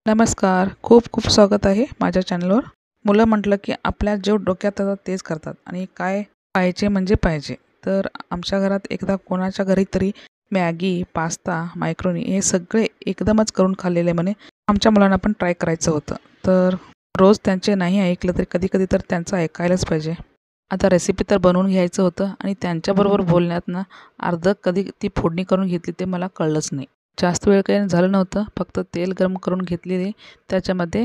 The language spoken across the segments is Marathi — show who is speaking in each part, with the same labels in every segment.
Speaker 1: नमस्कार. खूप खूप स्वागत आहे माझ्या चॅनलवर. मुलं म्हटलं की आपल्या जो डोक्यात येतं तेच करतात आणि काय पाहिजे म्हणजे पाहिजे. तर आमच्या घरात एकदा कोणाच्या घरी तरी मॅगी, पास्ता, मॅक्रोनी हे सगळे एकदमच करून खाल्लेले म्हणे. आमच्या मुलांना पण ट्राय करायचं होतं. तर रोज त्यांचे नाही ऐकलं तरी कधी-कधी तर त्यांचं ऐकायलाच पाहिजे. आता रेसिपी तर बनवून घ्यायचं होतं आणि त्यांच्याबरोबर बोलण्यात ना अर्धं कधी ती फोडणी करून घेतली ते मला कळलंच नाही. जास्त वेळ काही झालं नव्हतं. फक्त तेल गरम करून घेतलेले, त्याच्यामध्ये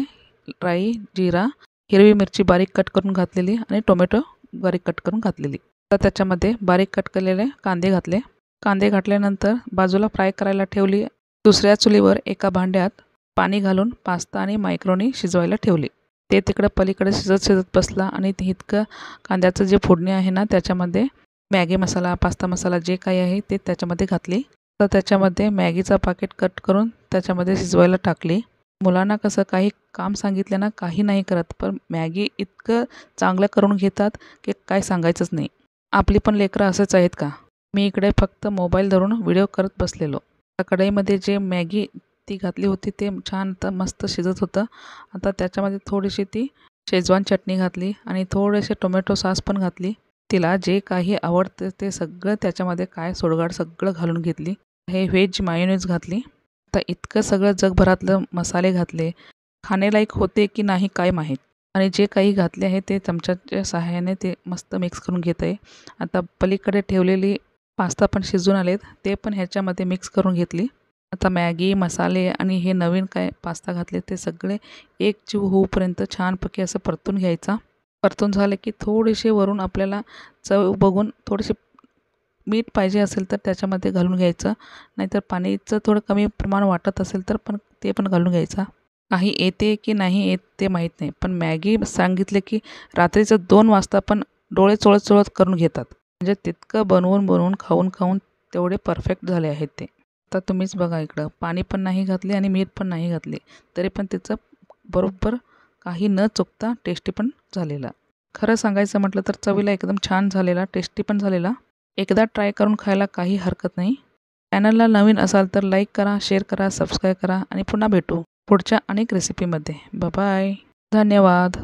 Speaker 1: राई, जीरा, हिरवी मिरची बारीक कट करून घातलेली आणि टोमॅटो बारीक कट करून घातलेली. तर त्याच्यामध्ये बारीक कट केलेले कांदे घातले. कांदे घातल्यानंतर बाजूला फ्राय करायला ठेवली. दुसऱ्या चुलीवर एका भांड्यात पाणी घालून पास्ता आणि मॅक्रोनी शिजवायला ठेवली. ते तिकडं पलीकडे शिजत बसला आणि ते इतकं कांद्याचं जे फोडणी आहे ना त्याच्यामध्ये मॅगी मसाला, पास्ता मसाला जे काही आहे ते त्याच्यामध्ये घातली. तर त्याच्यामध्ये मॅगीचं पाकीट कट करून त्याच्यामध्ये शिजवायला टाकली. मुलांना कसं काही काम सांगितलं ना काही नाही करत, पण मॅगी इतकं चांगलं करून घेतात की काय सांगायचंच नाही. आपली पण लेकरं असेच आहेत का? मी इकडे फक्त मोबाईल धरून व्हिडिओ करत बसलेलो. त्या कढईमध्ये जे मॅगी ती घातली होती ते छान तर मस्त शिजत होतं. आता त्याच्यामध्ये थोडीशी ती शेजवान चटणी घातली आणि थोडेसे टोमॅटो सॉस पण घातली. तिला जे काही आवडतं ते सगळं त्याच्यामध्ये काय सोडगाड सगळं घालून घेतली. हे व्हेज मायोनीज घातली. आता इतकं सगळं जगभरातलं मसाले घातले. खाण्यालायक होते की नाही काय माहीत. आणि जे काही घातले आहे ते चमच्याच्या सहाय्याने ते मस्त मिक्स करून घेत आहे. आता पलीकडे ठेवलेली पास्ता पण शिजून आलेत. ते पण ह्याच्यामध्ये मिक्स करून घेतली. आता मॅगी, मसाले आणि हे नवीन काय पास्ता घातले ते सगळे एकजीव होऊपर्यंत छानपैकी असं परतून घ्यायचा. परतून झालं की थोडेसे वरून आपल्याला चव बघून थोडेसे मीठ पाहिजे असेल तर त्याच्यामध्ये घालून घ्यायचं. नाहीतर पाणीचं थोडं कमी प्रमाण वाटत असेल तर पण ते पण घालून घ्यायचा. काही येते की नाही येत ते माहीत नाही. पण मॅगी सांगितले की रात्रीचं 2 वाजता पण डोळे चोळत-चोळत करून घेतात. म्हणजे तितकं बनवून खाऊन तेवढे परफेक्ट झाले आहेत ते. आता तुम्हीच बघा इकडं पाणी पण नाही घातले आणि मीठ पण नाही घातले. तरी पण त्याचं बरोबर काही न चुकता टेस्टी पण झालेला. खरं सांगायचं म्हटलं तर चवीला एकदम छान झालेला, टेस्टी पण झालेला. एकदा ट्राय करून खायला काही हरकत नाही. चॅनलला नवीन असाल तर लाईक करा, शेअर करा, सबस्क्राईब करा आणि पुन्हा भेटू पुढच्या अनेक रेसिपीमध्ये. Bye bye. धन्यवाद.